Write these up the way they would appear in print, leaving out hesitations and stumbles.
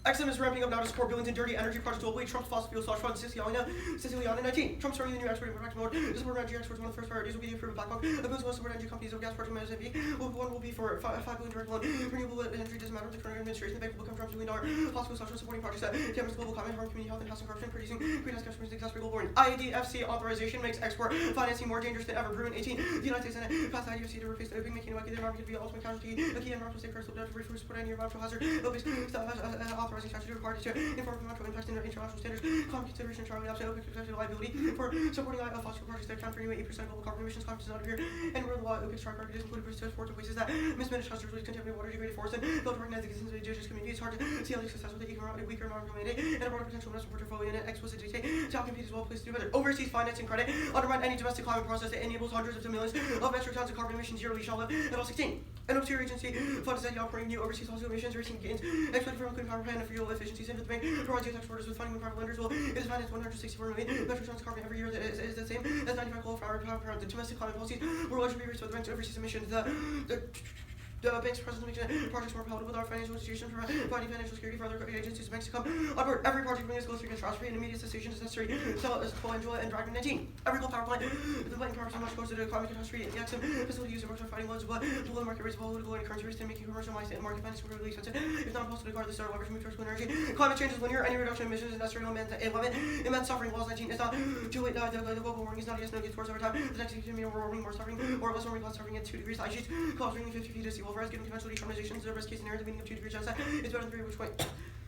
XM is ramping up now to support billions in dirty energy projects globally. Trump's fossil fuel /fund Siciliana 19. Trump's starting the new export and production mode. To support energy exports, one of the first priorities will be the approved backlog of goods will support energy companies of gas project Mozambique. One will be for $5 billion direct loan. Renewable energy doesn't matter what the current administration. The bank will become Trump's $1 billion fossil fuel supporting projects that damage global climate, harm community health, and housing corruption, producing greenhouse gas emissions, exacerbate global warming. IDFC authorization makes export financing more dangerous than ever. Bruin 18. The United States Senate passed IDFC to replace the OPEC, making the environment to be the ultimate casualty. A key environmental safeguards will debt-free food support any environmental hazard. OPEC authorizing statutory parties to inform environmental impacts in their international standards. Climate consideration trial absent OPEC expected liability for supporting fossil fuel projects that account for nearly 8% global carbon emissions. Climate does not appear anywhere in the law. OPEC's track record is included for sports and places that mismanage hazardous waste, contaminate water, degraded forests, and fail to recognize the existence of indigenous communities. It's hard to see how successful the weaker environmental mandate and a broader potential investment portfolio in an explicit dictate to how companies well placed to do better. Overseas financing credit undermine any domestic climate process that enables hundreds of millions of metric tons of carbon emissions yearly shall live at all 16. An obscure agency funds that operating new overseas fossil emissions, racing gains, expected from clean power plant and fuel efficiencies into the bank, provides U.S. exporters with funding when private lenders will. It is financed 164 million metric tons of carbon every year. That is the same as 95 coal power plant. The domestic climate policies were largely raised by the bank's overseas emissions. The bank's presence makes projects more palatable with our financial institutions providing financial security for other agencies and banks to come on board. Every project brings closer to catastrophe and immediate cessation is necessary. So is Angela and Dragon 19. Every coal power plant, the plant power is much closer to climate catastrophe. The XM facility user works on fighting loads of blood below the market rates of political and currency risk and making commercial market financing really expensive. If not possible to guard the start leverage move towards clean energy. Climate change is linear. Any reduction in emissions is necessary to limit immense suffering. Laws 19 is not too late. The global warming is not a yes no gets worse over time. The next 15 more warming, more suffering, or less warming, less suffering at 2 degrees. Ice sheets causing 50 feet of sea level rise, given conventional decarbonization. The best case scenario, the meaning of 2 degrees genocide is better than 3, which point.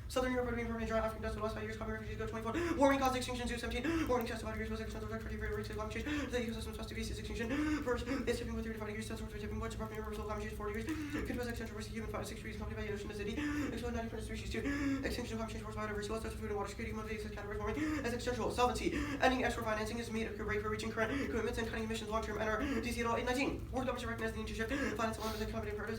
Southern Europe remain permanent dry. African dust for the last 5 years. Common refugees go 24. Warming caused extinction. Zoo 17. Warming test 5 degrees was extent of direct rates of climate change. The ecosystem supposed to be extinction. First, it's tipping with 3 to 5 degrees. Sensors with tipping points. Apart from universal climate change 4 degrees. Could cause extinction risk human 5 to 6 degrees. Accompanied by the ocean, the city. Explode 90% species 2. Extinction of climate change force biodiversity. Loss of food and water security. Motivates category warming as existential. Solvency. Ending export financing is made a break for reaching current commitments and cutting emissions long term. Enter DC at all 819. World governments recognize the need to shift finance loans and company imperatives.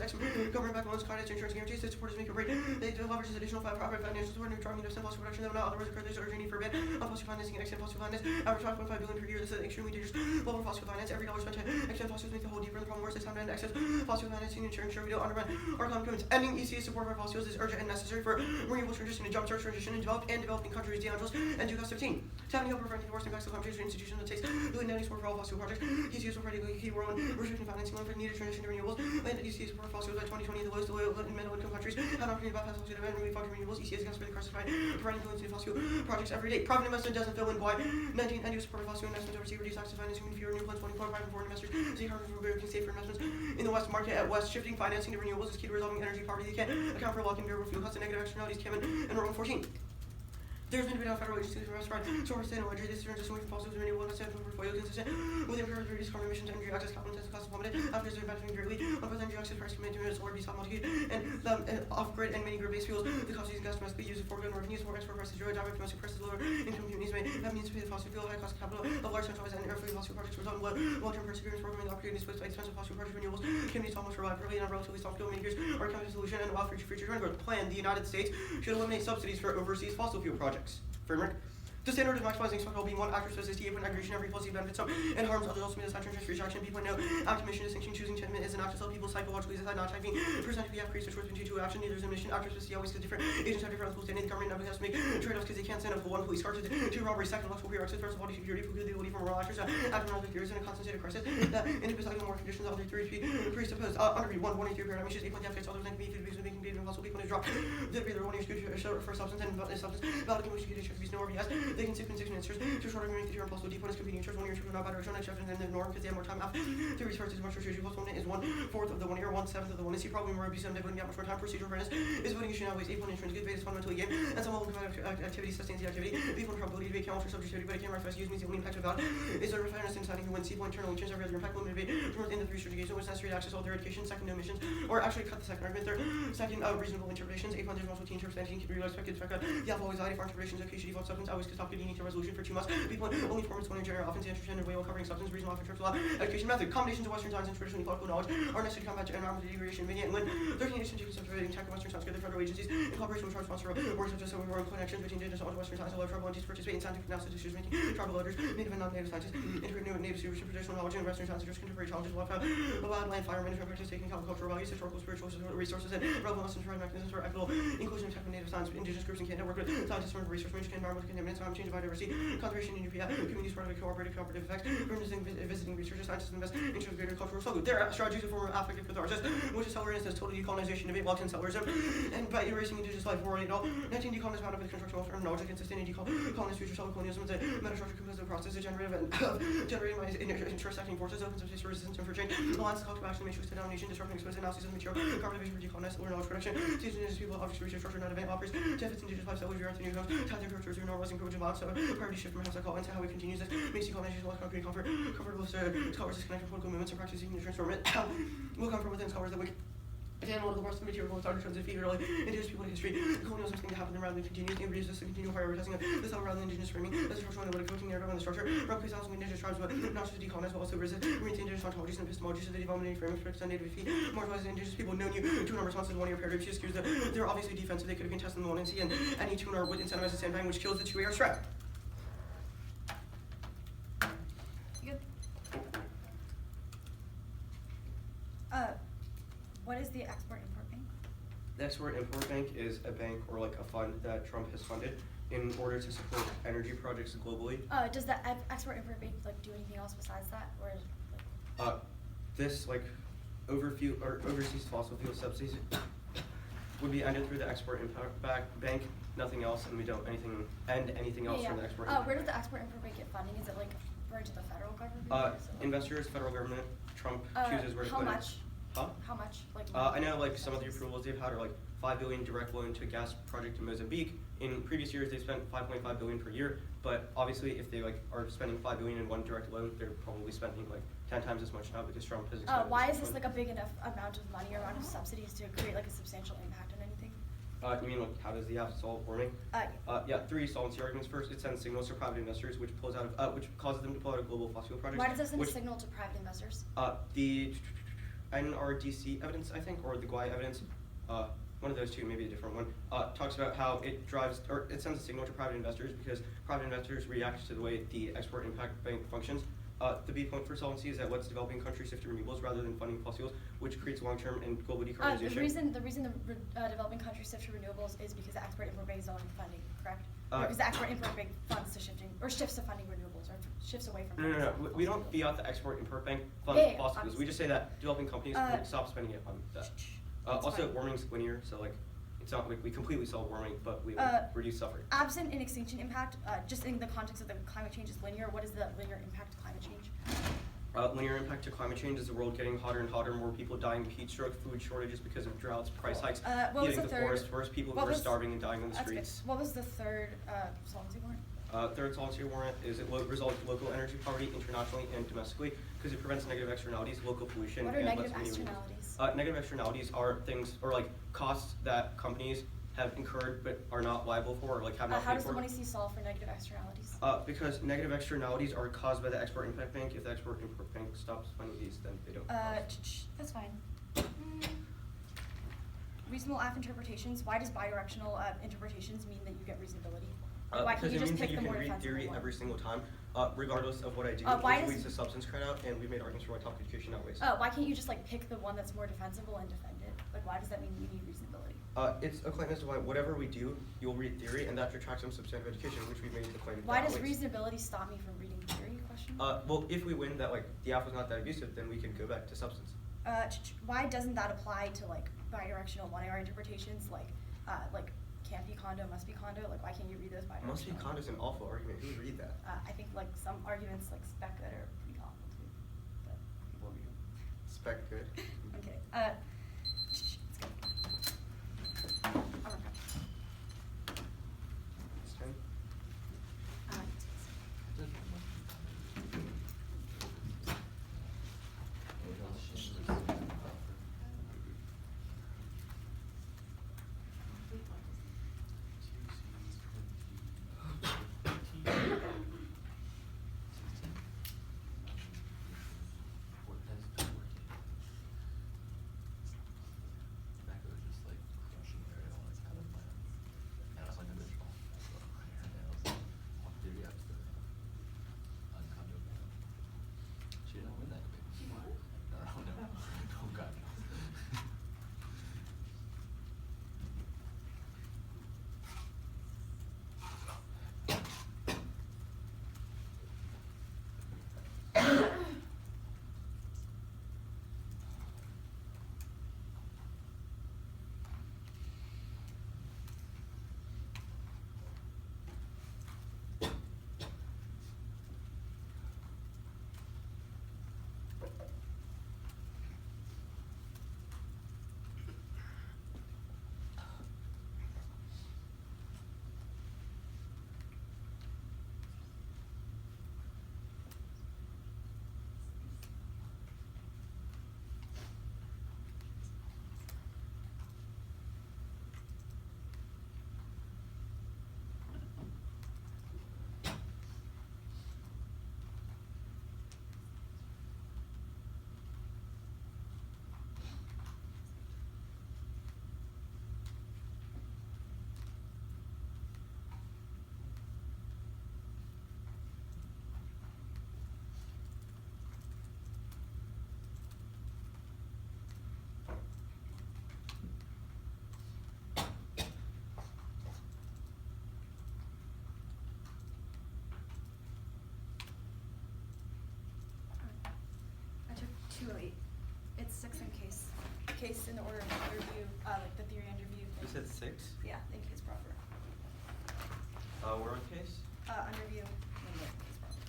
Government backed loans, climate insurance guarantees. The supporters make a break. They leverage additional profit financial support and driving fossil production that will not otherwise occur. There's urgent need for a ban on fossil financing and extend fossil finance. Average 5.5 billion per year. This is an extremely dangerous level of fossil finance. Every dollar spent to extend fossils make the whole deeper. The problem worse. It's time to end excess fossil financing and ensure we don't undermine our climate commitments. Ending ECA support for fossils is urgent and necessary for renewable transition and jumpstart transition in developed and developing countries. DeAngelis and 2015. Tapping up preventing the worst impacts of climate change for institutions that takes really netting support for all fossil projects. ECA support for key world restricting financing loan for needed transition to renewables. And ECA support for fossils by 2020 in the lowest and middle income countries have an opportunity to bypass fossil demand and really fund renewables. ECA is against the crisis by providing influence in fossil projects every day. Private investment doesn't fill in why 19 and support of fossil investments overseas reduce access to financing and fewer new plans 24 private foreign investors. See how we're safer investments in the West market at West. Shifting financing to renewables is key to resolving energy poverty. They can't account for locking variable fuel costs and negative externalities. Came in Roman 14. There's been a debate on federal agencies for restaurant, so we're saying energy. This transition away from fossils and renewable investment portfolio consistent with the imperative to reduce carbon emissions and energy access capital intensive costs plummeted after it's been benefiting greatly on both energy access price command to solar be soft multi and off-grid and many grid-based fuels. The cost of using gas domestically used for foregoing revenues for export prices zero, direct domestic prices lower. Income communities may have means to pay the fossil fuel high cost of capital of large centralized and air-free fossil projects result in long-term perseverance programming the opportunities with expensive fossil project renewables. Communities almost rely early on relatively soft fuel makers or chemical solution and allow future trend growth. Plan the United States should eliminate subsidies for overseas fossil fuel projects. Framework. The standard is maximizing expected well-being. 1 actor specific to aggregation every policy benefits some and harms others. Also means a transfer rejection. B.0 active mission distinction. Choosing to admit is an act to sell people psychologically is not typing. Percentage of creates a choice between 2 action. Neither is a mission. Actor specific always because different agents have different ethical standing. The government never has to make trade-offs because they can't stand up for 1 police car to 2 robbery. Second, electoral fear. Access first, body security. Food ability from moral actors. Active knowledge fears in a constant state of crisis. That individual more conditions. Other 3 presupposed. Under 1 1 3 paradigm issues. 8 gets others than be food making being impossible. People to drop. The other 1 year for substance and substance. Valid motion conditions be no RBS. They can seek 6 answers. 2 shorter make the term possible. D point is competing interest. 1 year not better. Next chapter than the norm because they have more time after. 3 research is much research. Plus 1 is 1/4 of the 1 year. 1/7 of the 1 is. See probably more abuse. They wouldn't get much more time. Procedural fairness is voting issue nowadays. 8 insurance good debate is fundamentally game. And some level of activity sustains the activity. B point probability debate can alter subjectivity, but it can reflect use means the only impact of valid is a fairness in deciding who wins. C point internal change every other impact limit debate from within the 3 research engagement was necessary to access all their education. Second, no emissions or actually cut the second argument. Third, second, reasonable interpretations. 8 point there's multiple team interpretation can be expected to affect the alpha anxiety for interpretations of case default substance always could stop getting to resolution for 2 months. B point only performance one in general often interested in way while covering substance reasonable often trips law education method. Combinations of Western science and traditional ecological knowledge are necessary to combat environmental degradation. Many and when 13 nations take subsidiary tech Western science together federal agencies in cooperation with tribal sponsor works such as some of connections between indigenous and Western science allow tribal entities to participate in scientific analysis decision making. Tribal elders, native and non-native scientists, integrate new and native stewardship, traditional knowledge and Western science address contemporary challenges of land, fire management, practice taking cultural values, historical, spiritual resources, and relevant lessons for mechanisms for equitable inclusion of technical native science, indigenous groups in Canada, work with scientists from research, management, environmental contaminants, climate change, biodiversity, conservation, and UPA, communities part of a cooperative effects, visiting researchers, scientists invest into a greater cultural struggle. There are strategies of form of affective catharsis, which is tolerance as total decolonization, debate, blocks, and secularism, and by erasing indigenous life, war, and all. 19 decolonize bound up with construction of knowledge and consistent decolonize future colonialism is a metastructure composed of process, generative and generating by intersecting forces, open space for resistance and for change, alliance, call to action, matrix to domination, disrupting exposed analysis of material, carbon division for decolonize, or knowledge production, teach indigenous people, objects, research, structure, not event, offers, benefits indigenous lifestyle, which we are to new homes, tapping cultures, normalizing privilege and violence, so priority shift from house call into how we continue this, makes decolonization less concrete, comfortable, scholars disconnected political movements and practices seeking to transform it, will come from within scholars that we again, one of the worst material trends of early indigenous people in history. The colonialism thing to happen rather than continues, and reduces the continual prioritizing of this rather than indigenous framing as a structural and coaching narrative on the structure. From police housing indigenous tribes, but not just decolonize, but also resist indigenous ontologies and epistemologies of the development frameworks for extended defeat. Marginalized indigenous people known you to a response to the one-year paradigm. She excused that they're obviously defensive, they could have been tested in the 1 and C, and any tuner would incentivize the sandbag, which kills the 2-AR threat. What is the Export-Import Bank? The Export-Import Bank is a bank or like a fund that Trump has funded in order to support energy projects globally. Does the Export-Import Bank like do anything else besides that, or is it, like? This like overseas fossil fuel subsidies would be ended through the Export-Import Bank. Nothing else, and we don't end anything else from the Export-Import. Where does the Export-Import Bank get funding? Is it like referring to the federal government? Investors, federal government. Trump chooses where to put it. How much? Huh? How much? Like I know like some of the approvals they've had are like $5 billion direct loan to a gas project in Mozambique. In previous years, they spent $5.5 billion per year. But obviously, if they like are spending $5 billion in one direct loan, they're probably spending like 10 times as much now because Trump has. Why is this like a big enough amount of money or amount of subsidies to create like a substantial impact on anything? You mean like how does the app solve warming? Yeah, 3 solvency arguments. First, it sends signals to private investors, which pulls out of which causes them to pull out of global fossil fuel projects. Why does it send a signal to private investors? The NRDC evidence, I think, or the GUI evidence, one of those two, maybe a different one, talks about how it drives, or it sends a signal to private investors because private investors react to the way the Export-Impact Bank functions. The B point for solvency is that lets developing countries shift to renewables rather than funding fossil fuels, which creates long-term and global decarbonization. The reason the developing countries shift to renewables is because the Export-Import Bank is on funding, correct? Because the Export-Import Bank funds to shifting, or shifts to funding renewables, or shifts away from. No. We don't fiat the Export-Import Bank fund fossil fuels. We just say that developing companies stop spending it on that. Also, warming's linear, so like. It's not like we completely solve warming, but we reduce suffering. Absent an extinction impact, just in the context of the climate change is linear, what is the linear impact to climate change? Linear impact to climate change is the world getting hotter and hotter, more people dying of heat stroke, food shortages because of droughts, price hikes, heating the forest, worse people who are starving and dying on the streets. What was the third solvency warrant? Third solvency warrant is it resolves local energy poverty internationally and domestically because it prevents negative externalities, local pollution. What are negative externalities? Negative externalities are things or like costs that companies have incurred but are not liable for or like have not paid for. How does the money see solve for negative externalities? Because negative externalities are caused by the Export-Impact Bank. If the Export-Import Bank stops funding these, then they don't. That's fine. Reasonable AF interpretations. Why does bidirectional interpretations mean that you get reasonability? Why can't you just pick the more defensible one? Because it means that you can read theory every single time, regardless of what I do, which leads to substance credit out, and we've made arguments for why topic education outweighs. Why can't you just like pick the one that's more defensible and defend it? Like, why does that mean you need reasonability? It's a claim as to why whatever we do, you'll read theory, and that detracts from substantive education, which we've made the claim. Why does reasonability stop me from reading theory? Question. Well, if we win that like the AF was not that abusive, then we can go back to substance. Why doesn't that apply to like bidirectional 1AR interpretations like can't be condo, must be condo? Like, why can't you read those bidirectional? Must be condo is an awful argument. Who would read that? I think like some arguments like spec good are pretty awful too, but people read them. Spec good. I'm kidding. Let's go. It's 10. 208. It's 6 in case. Case in the order of review, like the theory and review. You said 6? Yeah, in case proper. We're on case? Under review. And then case proper.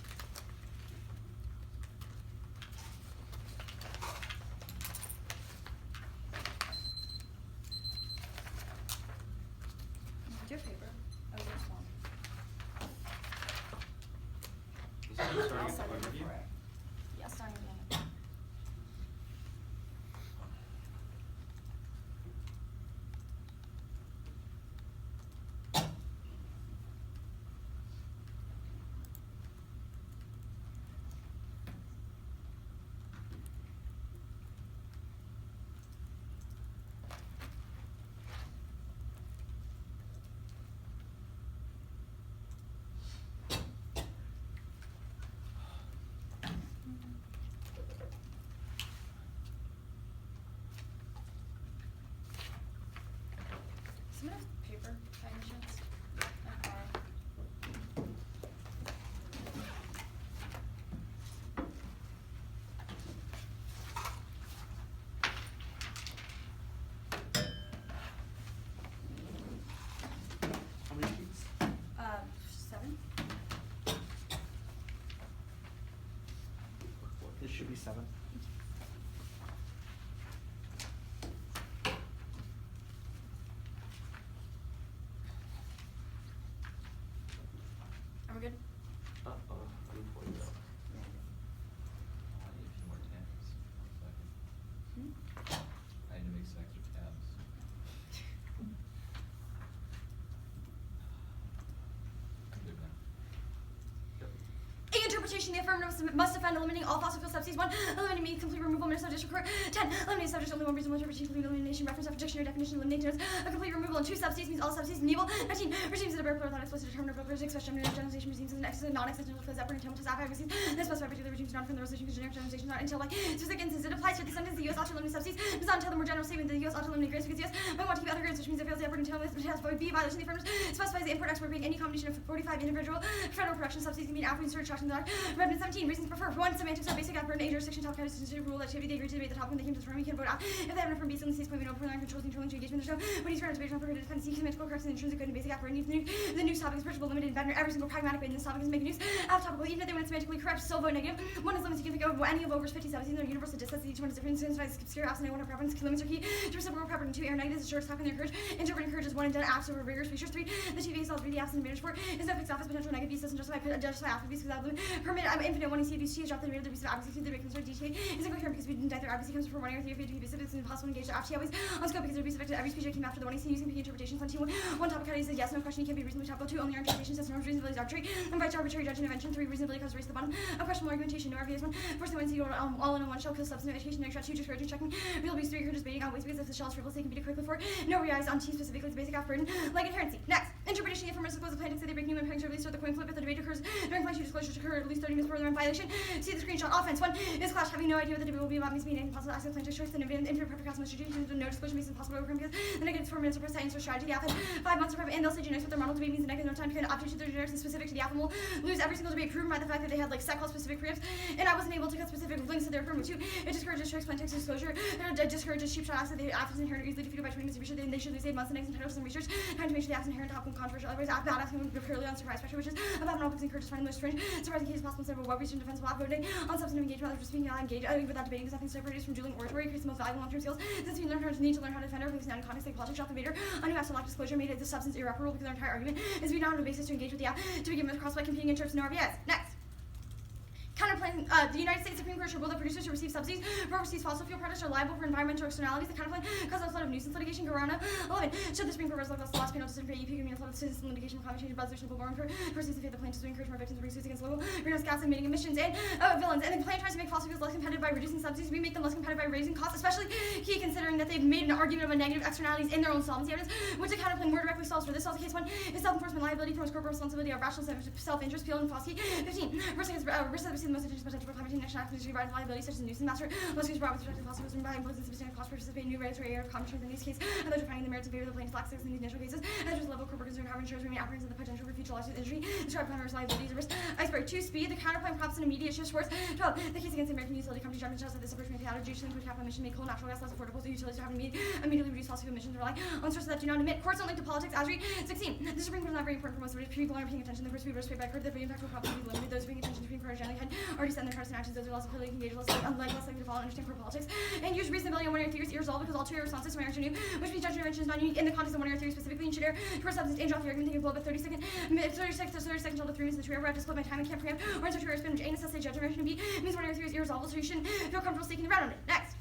Do you have paper? Oh, there's one. You said you're starting I'll at send the it overview? before it. Yeah, starting at the end. Someone have paper by any chance? How many sheets? 7? This should be 7. Are we good? I'm pulling it up. I need a few more tabs. 1 second. Hmm? I need to make some extra tabs. Good now. A interpretation, the affirmative must defend eliminating all fossil fuel subsidies. 1, eliminating means complete removal of subject court. 10, eliminating subject only one reasonable interpretation, complete elimination, reference after dictionary definition, eliminating a complete removal, and 2 subsidies means all subsidies enable. 19, regimes that are bare without explicit determinable purpose, expression, generalization regimes and exit, non-existential for that intent to satisfy regimes. This specify particular regimes not from the resolution because generic generalization not until like specific instances. It applies to the sentence the U.S. ought to eliminate subsidies does not entail the more general statement that the U.S. ought to eliminate grants because the U.S. might want to keep other grants, which means it fails the upward entail this has B violation of the affirmative specifies the import export being any combination of 45 individual federal production subsidies can mean after insert instruction that Redmond 17 reasons prefer 1 semantics are basic effort in a jurisdiction top kind of rule activity they agree to debate the topic when they came to the firm we can vote out if they have enough from B states point we know for controls controlling to engagement there's no when he's trying to debate on prohibited dependency semantical corrects and intrinsic good and basic effort needs the news topic is purchasable limited and better every single pragmatic way in this topic is making news out topical even if they want semantically correct still vote negative. 1 is limits you can think of any of over 50 subsidies in their universal distance each one is different specifies obscure absent one have preference limits are key to reciprocal preference 2 air negatives is short talk and encourage interpret encourages 1 and done acts over rigorous features 3 the TV is all 3 the absent advantage 4 is no fixed office potential negative doesn't justify after because that permit infinite 1 ECB is dropped the rate of the recent advocacy the concern DTA is incoherent because we didn't die their advocacy comes from 1 or 3 if it's impossible to engage the after always on scope because the abuse affected every speech that came after the 1 EC using P interpretations on T1 topic category says yes no question you can't be reasonably topical 2 only our interpretation says no reasonability is arbitrary invites arbitrary judge intervention 3 reasonability causes race to the bottom a questionable argumentation no RVS 1 first the 1 C all in one shell kill substantive education no extra 2 discouraging checking real abuse 3 encourages baiting out waste because if the shell is frivolous they can beat it quickly 4 no relies on T specifically it's basic off burden like inherency. Next interpretation of affirmative suppose the plaintiff say they break new and to release or the coin flip if the debate occurs during flash disclosures occur at least 30 minutes further in violation. See the screenshot offense 1 is clash having no idea what the debate will be about means meaning impossible to ask the plaintiff choice and infinite perfect cosmos strategy no disclosure means impossible to overcome because the negative 4 minutes of press answer strategy the 5 months of prep and they'll say generics with their model debate means the negative no time period object to their generics and specific to the will lose every single debate proven by the fact that they had like set call specific preamps and I wasn't able to cut specific links to their affirmative 2 it discourages tricks plain text disclosure it discourages cheap shot after the after inherent are easily defeated by 20 minutes of research then they should lose 8 months and next entitled some research time to make sure the absent inherent topical controversial otherwise bad asking would be purely on surprise pressure which is about topics encourages finding the most fringe surprising cases possible several well researched defensible voting on substantive engagement others speaking not engaged without debating because nothing separates from dueling oratory creates the most valuable long-term skills since we need to learn how to defend our beliefs in context like politics shot the debater on who has to lack disclosure made it the substance irreparable because our entire argument is we now have a basis to engage with the to begin with cross by competing interests no RBS. Next counterplan, the United States Supreme Court should rule that producers who receive subsidies for overseas fossil fuel products are liable for environmental externalities. The counterplan causes a flood of nuisance litigation. Corona 11. Should the Supreme Court resolve the last panel decision for AEP giving a flood of citizen litigation for climate change, resolution of global warming, proceeds to pay the plaintiffs to encourage more victims to bring suits against local greenhouse gas emitting emissions and villains. And the plan tries to make fossil fuels less competitive by reducing subsidies. We make them less competitive by raising costs, especially key considering that they've made an argument of a negative externalities in their own solvency evidence, which the counterplan more directly solves for this case 1 is self-enforcement liability for most corporate responsibility of rational self-interest, Peel and Foskey. 15. Risk of receiving the most attention potential for climate change action actions regarding liability such as nuisance master. Most cases brought with respect to lawsuits and by imposing substantial cost for participating in new regulatory area of common in this case, and those are finding the merits in favor of the plaintiff lack in these initial cases. As a level of corporate concern, have insurers remain apprehensive of the potential for future lawsuit injury. Describe primary liabilities risk. Iceberg 2. Speed. The counterclaim prompts an immediate shift towards 12. The case against the American utility company judgment shows that this approach may be out of judicially include capital emission, make coal, natural gas less affordable to utilities to have immediately reduce fossil emissions and rely on sources that do not emit. Courts don't link to politics. As read 16. The Supreme Court is not very important for most of it. People aren't paying attention. The first we paid by court, the impact will probably be limited. Those paying attention to Supreme Court generally had already set in their partisan actions. Those are less clearly engaged, less likely to follow and understand court politics. And use reasonability on one of your theories irresolved because all two responses to my answer new, which means judgment intervention is not unique in the context of one of your theories specifically and should err. First substance and drop the argument, taking a blow, but 30 seconds till the 3 minutes in the tree. I have to split my time and can't preempt or answer to your spin, which A necessitates judgment intervention, B means one of your theories irresolvable, so you shouldn't feel comfortable staking the ground on it. Next.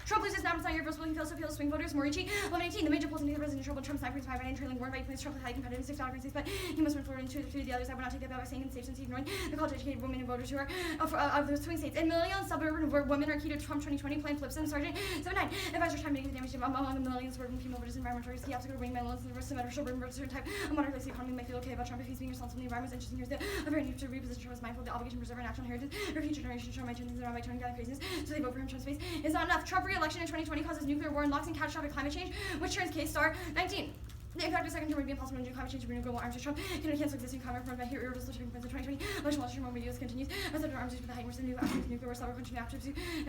Trump loses now, it's not irreversible. He fails to appeal to swing voters. Morici, 1118. The major polls indicate President Trump will Trump's 9.5 by trailing Warren by plans Trump with high competitive $6 currencies, but he must win Florida and 2 of 3 of the others. I will not take that by saying in states since he's ignoring the college educated women and voters who are of the swing states. And millions suburban women are key to Trump 2020 plan flips and Sergeant 79. Advisors try to make the damage among millions suburban female voters and environmentalists. Key obstacle to winning loans and the rest of the matter suburban voters certain type of moderate economy might feel okay about Trump if he's being responsible in the environment. Interesting here's a very need to reposition Trump as mindful of the obligation to preserve our national heritage for future generations. Trump might turn things around by turning down craziness, so they vote for him. Trump's face is not enough. Trump re-election in 2020 causes nuclear war and locks in catastrophic climate change, which turns case star 19. The impact of second term would be impossible to do climate change to renewable arms. Trump can cancel existing climate reform by here irreversible shipping plans in 2020. Election launch more videos continues. As the arms used for the heightened risk of nuclear war, several countries after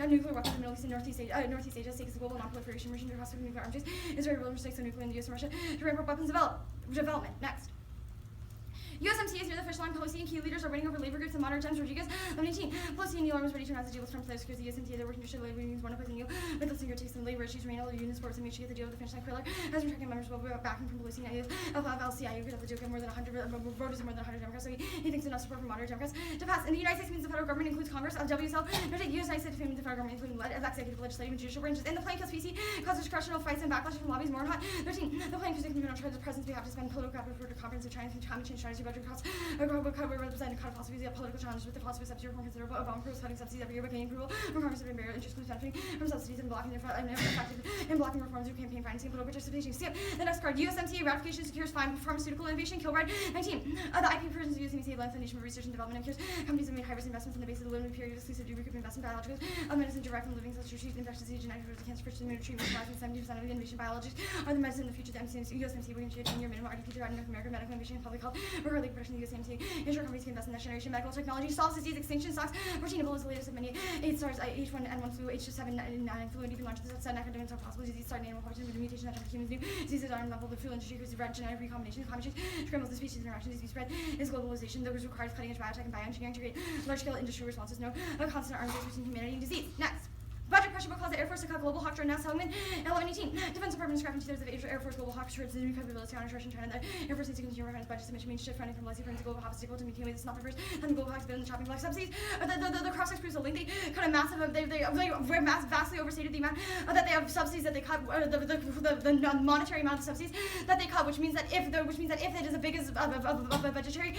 nuclear weapons in the Middle East and Northeast Asia stakes the global non-proliferation mission to cross nuclear arms use is very relevant stakes of nuclear in the US and Russia to ramp up weapons development. Next. USMC is near the finish line. Pelosi and key leaders are winning over labor groups in modern times. Rodriguez, 1118. Pelosi and Neil Arms ready to announce the deal with Trump players because the USMC they're working to show labor unions one opposing you. But the singer takes some labor issues, remain all the union sports and make sure to get the deal with the finish line. Quiller has been tracking members backing from Pelosi and LCIU because the deal more than 100 voters and more than 100 Democrats. So he thinks enough support from moderate Democrats to pass. In the United States means the federal government includes Congress, WSL, the United States defaming the federal government, including executive, legislative, and judicial branches. In the plaintiff's PC causes correctional fights and backlash from lobbies more hot. 13. The plaintiffs can be on charge of the president's behalf to spend political capital for the comprehensive climate change strategy budget costs. Representing cut philosophies, political challenges with the philosophy of subsidy reform considerable Obama proposed cutting subsidies every year by gaining approval from Congress have been barely interest benefiting from subsidies and blocking blocking reforms through campaign financing and political participation. Skip the next card. USMCA ratification secures pharmaceutical innovation. Kilbride 19. The IP provisions of USMCA length the nation for research and development and cures. Companies have made high-risk investments in the base of the limited period of exclusivity recouping investment biologicals of medicine derived from living cells to treat infectious disease, genetic disease, cancer, fertility, immune treatment, rising 70% of the innovation biologics are the medicine in the future. The USMCA will initiate a 10-year minimum RDP derived in North American medical innovation and public health. Regarding production of the USMCA, ensure companies can invest in next generation medical technology, solves disease extinction, stocks, proteinable is the latest of many 8 stars, H1N1 flu, H7N9 flu, and even launched the set academics are possible disease starting animal population with a mutation that humans new diseases are unlevel the flu industry because red genetic recombination, climate change, scrambles the species interaction, disease spread is globalization. Those requires cutting edge biotech and bioengineering to create large scale industry responses. No a constant arms race between humanity and disease. Next. Budget pressure will cause the Air Force to cut Global Hawk drone now Selman 1118. Defense Department is scrapping 2/3 of Air Force Global Hawk towards the new capability on Russian China. The Air Force needs to continue working on its budget submission means shift funding from legacy funds to Global Hawk is equal to maintain it's not the first time the Global Hawk's been in the chopping block subsidies. The cross-sex proves a lengthy kind of massive vastly overstated the amount that they have subsidies that they cut the monetary amount of subsidies that they cut, which means that if it is as big as a budgetary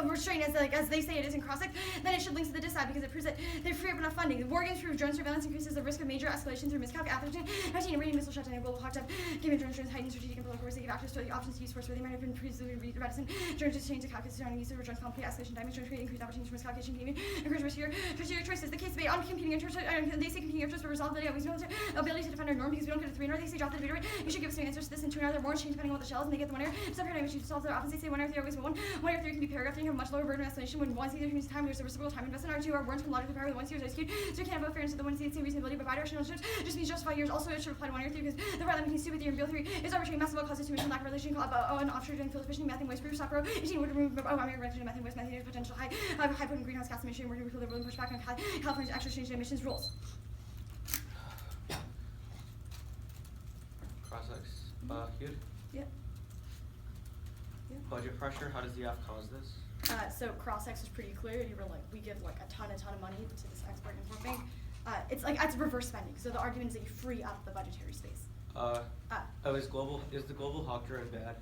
restraint as they say it is in cross-sex, then it should link to the disside because it proves that they free up enough funding. The war games through drone surveillance increases the risk of major escalation through miscalculation. 19. Iranian missile shutdown and global hawk death, giving drone drones heightened strategic and political risk. They give actors the options to use force where they might have been previously reticent. Drones just change the calculus surrounding use of drones complete escalation damage. Drones create increased opportunities for miscalculation, behavior, encourage riskier choices. The case debate on competing interests, they say competing interests for resolvability, always ability to defend our norm because we don't get a 3 nor they say drop the debate rate. You should give us some answers to this and 2 another more change depending on what the shells and they get the 1 error. Some paradigm issues to solve their opposite. They say 1 error 3 always 1 error 3 can be paragraph 3 have a much lower burden of escalation when 1 either means time there's a reciprocal time investment R2 or words can logically power with 1 series are skewed. So you can't have both fairness of the 1 series reasonability but bidirectional shifts just means justify yours. Also it should apply to 1 error 3 because the part that making stupid theory and real theory is arbitrary massive causes to mission lack of relation and offshore doing field fishing methane waste proof stop row 18 would remove methane waste methane potential high potent greenhouse gas emission working with the rolling pushback on California's extra change in emissions rules. Cross-X here. Yep. Budget pressure, how does the F cause this? So cross-X is pretty clear. We give like a ton of money to this export import bank. It's reverse spending. So the argument is that you free up the budgetary space. Is the global hawk drone bad?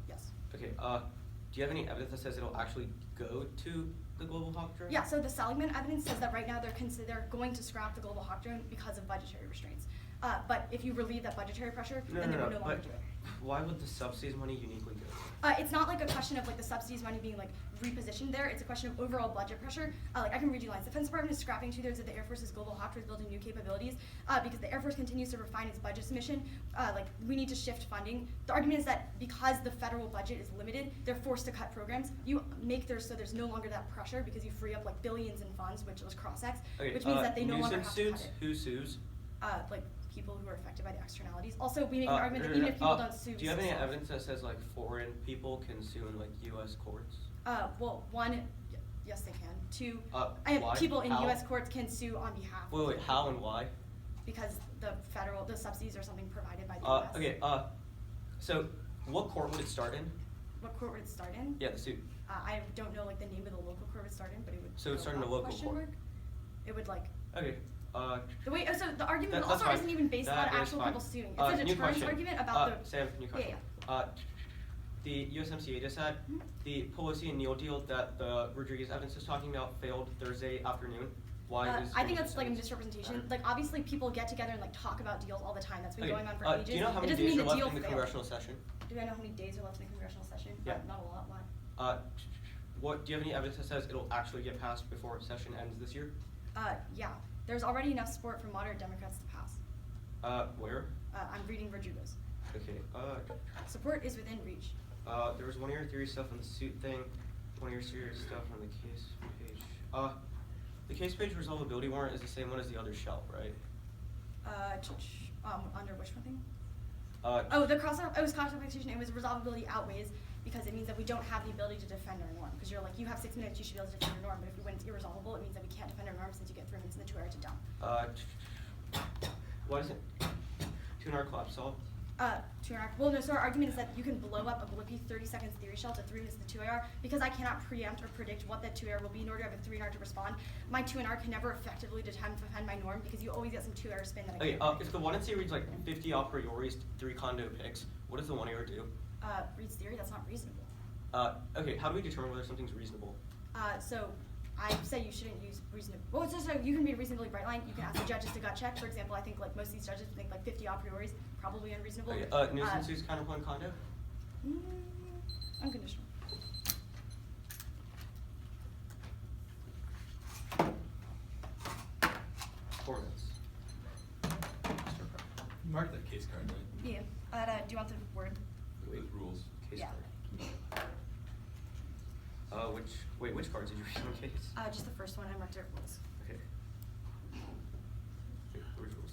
Yes. Okay. Do you have any evidence that says it'll actually go to the global hawk drone? Yeah. So the Seligman evidence says that right now they're going to scrap the global hawk drone because of budgetary restraints. But if you relieve that budgetary pressure, then they will no longer do it. why would the subsidies money uniquely go? It's not like a question of like the subsidies money being like repositioned there. It's a question of overall budget pressure. Like I can read you lines. The Defense Department is scrapping 2/3 of the Air Force's global hawk towards building new capabilities because the Air Force continues to refine its budget submission. Like we need to shift funding. The argument is that because the federal budget is limited, they're forced to cut programs. You make there so there's no longer that pressure because you free up like billions in funds, which was cross-ex, Okay, which means that they no longer nuisance have to cut suits, it. who sues? Like people who are affected by the externalities. Also, we make an argument that even if people don't sue, do you have any solve. evidence that says like foreign people can sue in like U.S. courts? Well, one, yes, they can. Two, Why? people in How? U.S. courts can sue on behalf. Wait, of how and why? Because the subsidies are something provided by the U.S. Okay, so what court would it start in? What court would it start in? Yeah, the suit. I don't know like the name of the local court it would start in, but it would. So it would start in a what local question court. mark? It would like. Okay, The way, so the argument That's also fine. isn't even based That on is actual fine. people suing. It's a New deterrence question. argument about the. Sam, new question. The USMCA just said Mhm. the Pelosi and Neal deal that the Rodriguez evidence is talking about failed Thursday afternoon. Why is I think that's like a evidence misrepresentation. matter? Like obviously people get together and like talk about deals all the time. That's been Okay, going on for ages. do you know how It many doesn't days mean are the left deal in the failed. congressional session? Do I know how many days are left in the congressional session? Yeah. Not a lot. Why? Do you have any evidence that says it'll actually get passed before session ends this year? Yeah. There's already enough support from moderate Democrats to pass. Where? I'm reading Rodriguez. Okay, Support is within reach. there was one of your theory stuff on the suit thing, one of your serious stuff on the case page. The case page resolvability warrant is the same one as the other shell, right? Under which one thing? Uh, The it was cross application. It was resolvability outweighs because it means that we don't have the ability to defend our norm. Because you're like, you have 6 minutes, you should be able to defend your norm. But if when it's irresolvable, it means that we can't defend our norm since you get 3 minutes in the 2 hour to dump. Why doesn't 2-hour collapse solve? 2 hour. Well, no. So our argument is that you can blow up a blippy 30 seconds theory shell to 3 minutes in the 2 hour because I cannot preempt or predict what that 2 hour will be in order to have a 3 hour to respond. My 2 hour can never effectively defend my norm because you always get some 2 hour spin that I Okay, can't. if the 1 NC reads like 50 a prioris, 3 condo picks, what does the 1 AR do? Reads theory. That's not reasonable. Okay, how do we determine whether something's reasonable? So I say you shouldn't use reasonable. Well, so you can be reasonably bright line. You can ask the judges to gut check. For example, I think like most of these judges think like 50 a prioris probably unreasonable. Okay, nuisance use counterpoint condo? Unconditional. Performance. You marked that case card, right? Yeah. Do you want the word? With the rules. Case Yeah. card. Which cards did you read on case? Just the first one. I marked it rules. Okay. Where's rules?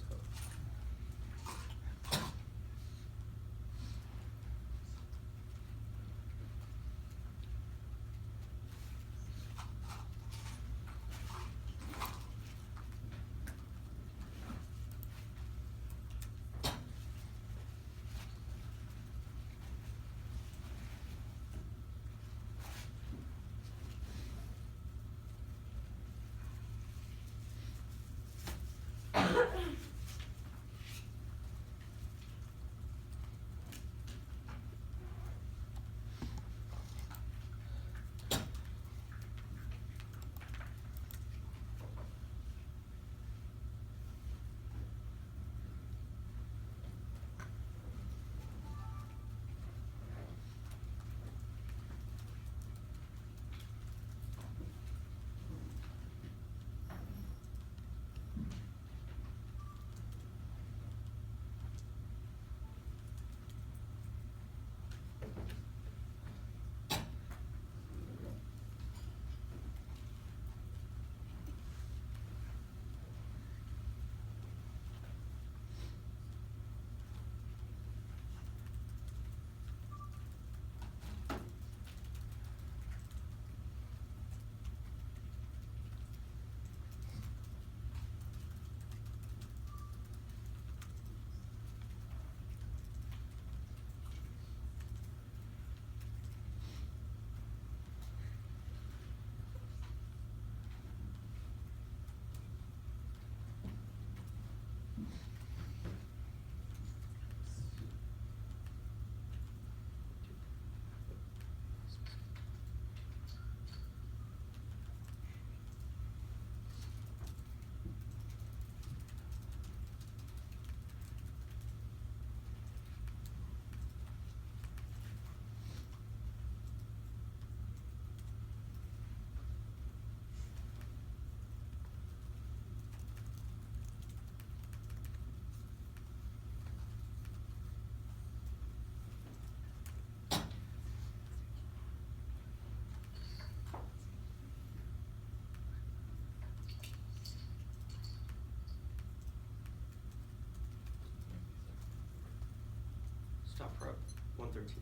calc prep 113.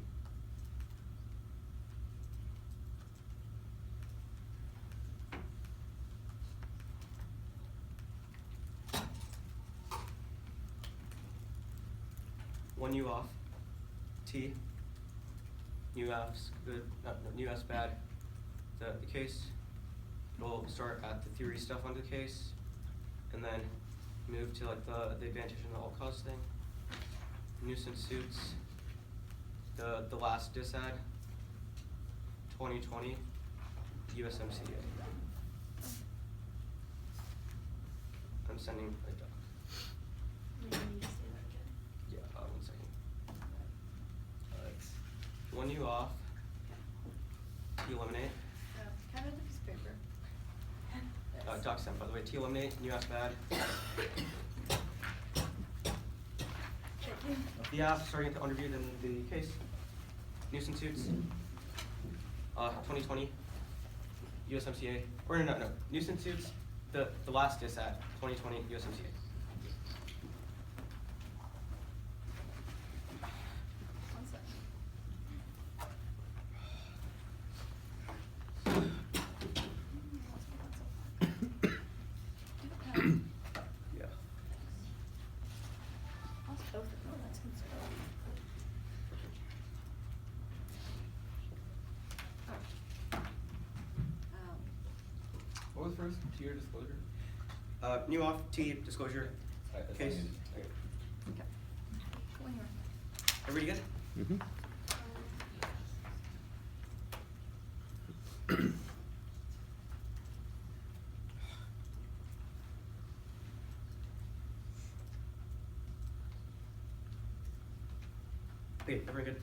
One U off, T, new F's good, new F's bad. The case, we'll start at the theory stuff on the case, and then move to like the advantage and the all cause thing. Nuisance suits, the last disad, 2020, USMCA. I'm sending a doc. We don't need to say that again. Yeah, 1 second. It's 1 U off, T eliminate. Oh, can I have the piece of paper? Yes. Doc sent, by the way, T eliminate, new F bad. Thank you. The app starting to underview then the case. Nuisance suits. 2020 USMCA. Or no. Nuisance suits, the last disad, 2020 USMCA. One second. Yeah. Lost both of them. That's concerning. What was first? Tier disclosure? New off, T, disclosure, Alright, that's case. fine. Okay. Okay. Go in here. Everybody good? Mm-hmm. Okay, everyone good?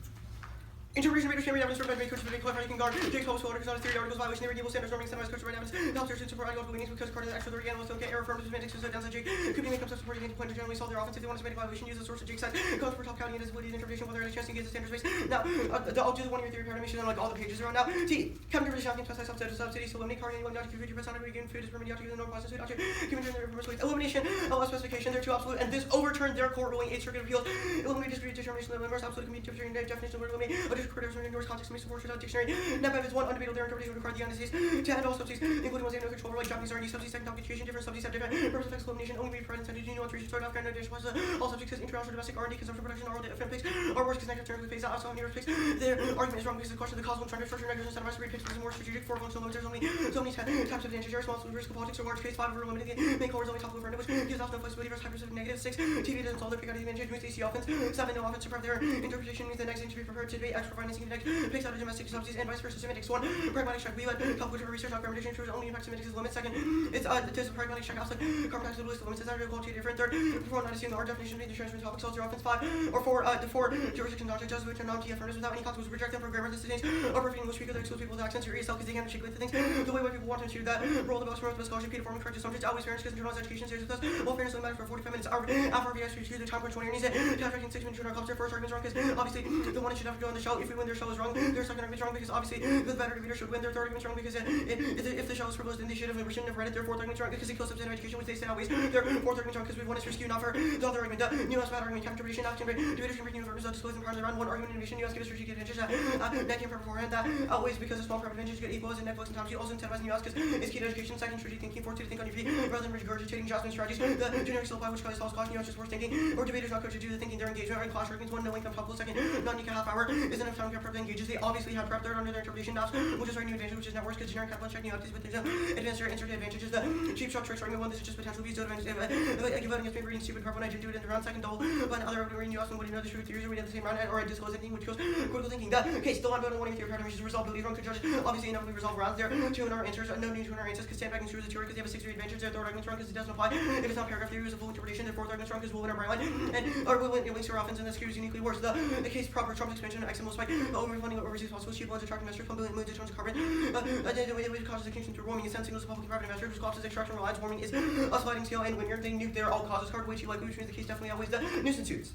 Interpretation, readership, evidence, survey, coach, clarify, you can guard, Jake's post, orders, on theory, articles, violation, never evil standards, norming, semis, coach, evidence, help search, and support, articles, meanings, because part of the extra authority, analysts don't get error firms, semantics, so downside, Jake, could be make up supporting the point to generally solve their offense if they want to make a violation, use the source of Jake's side, coach for top county, and disability, interpretation, whether any chance to get the standard space. Now, I'll do the 1 year theory paradigm, and like all the pages around now. T, county really shocking, specialized subsidies, eliminate car, anyone, not to food, percent, not food is permanent, not to give the normal process, not to given the reverse weight, elimination, LS specification, they're too absolute, and this overturned their court ruling, 8th Circuit Appeals, eliminate discrete determination of the members, absolute community definition of eliminate, a discrete determination endorse context, makes support dictionary. Now, if it's one undebatable, their interpretation would require the indices to handle all subsidies, including ones they have no control over, like Japanese R&D subsidies, second computation, different subsidies have different purpose effects, elimination, only be present, intended, you know, to start off, kind of addition, plus all subjects as international, domestic R&D, consumption, production, oral data, film pics, or worse, connected terms with pics, outside of pics. Their argument is wrong because the question of the causal and trend structure, negligence, incentivized read pics is more strategic, for functional limits, there's only so many types of advantages, responsible risk of politics, or large case, 5 over limiting it, main core is only topical referendum, which gives off no flexibility versus hyperspecific negative, 6, TV doesn't solve their pick out advantage, means AC offense, 7, no offense to prep their interpretation means the next thing to be prepared to debate, extra financing connect, picks out of domestic subsidies, and vice versa, semantics, 1, pragmatic check, we let calculative research on grammatical shows only impact semantics is limit, 2nd, it's does a pragmatic check, outside, carbon tax list limits, desirable quality different, 3rd, perform not assume the R definition of the transfer topic, solves your offense, 5, or 4, the 4, jurisdiction object does which are non-TF furnace without any consequence, reject them for grammar dissidents, or perfect English speaker that expose people with accents, your ESL because they can't shake with the things, the way people want to do that, roll the box from the scholarship, Peter forming correct assumptions, always fairness, because internalized education stays with us, well, fairness only matters for 45 minutes, after VS, the time crunch 20 needs it, calculating 6 minutes, our clubs, their first argument's wrong, because obviously, the one that should have to go on the show, if we win, their show is wrong, their second argument's wrong, because obviously, the better debater should win, their third argument's wrong, because if the show is frivolous, then they shouldn't have read it, their fourth argument's wrong, because it kills substantive education, which they say always, their fourth argument's wrong, because we won is for skew, not for the other argument, the US bad argument, interpretation, debaters can bring new versions of disclosing part of the round, 1 argument, innovation, US gives strategic advantage, net can prep beforehand, that outweighs because a small prep advantage get equals, and Netflix and Tom, also incentivize new US, because it's key to education, 2nd, strategic thinking, 4th, to think on your feet, rather than regurgitating Jasmine strategies, the generic supply, which causes false caution, US just worth thinking, or debaters not coached to do the thinking, their engagement, and class arguments, 1, no income topical, 2nd, non-unique half hour, is enough time to prep the engages, they obviously have prep, 3rd, under their interpretation, now, which is right new advantage, which is networks, because generic capital check new actives, but there's advanced or inserted advantages, the cheap shot tricks, argument 1, this is just potential views, if I give out against me reading stupid prep when I didn't do it in the round, 2nd, double, but other reading you often would know the true theories, or read at the same round, or I disclose anything, which goes critical thinking, the case, still on about 1 theory paradigm, which is resolvability, wrong could judge, obviously inevitably resolve rounds, there, 2 in our answers, no need to in our answers, because stand back and screw the theory, because they have a 6 advantage, their 3rd argument's wrong, because it doesn't apply, if it's not paragraph theory, it's a full interpretation, their 4th argument's wrong, because we'll win our bright line, and, or we'll win, it links to our offense, and the skew is uniquely worse, the case proper, Trump's expansion, XM will spike, overfunding overseas possible, cheap loans, attracting investors, plummeting moons, in terms of carbon, the way it causes extinction through warming, is send signals to public and private investors, which causes extraction reliance, warming is a sliding scale, and when you're they nuke their all causes card, way too likely, which means the case definitely outweighs the nuisance suits.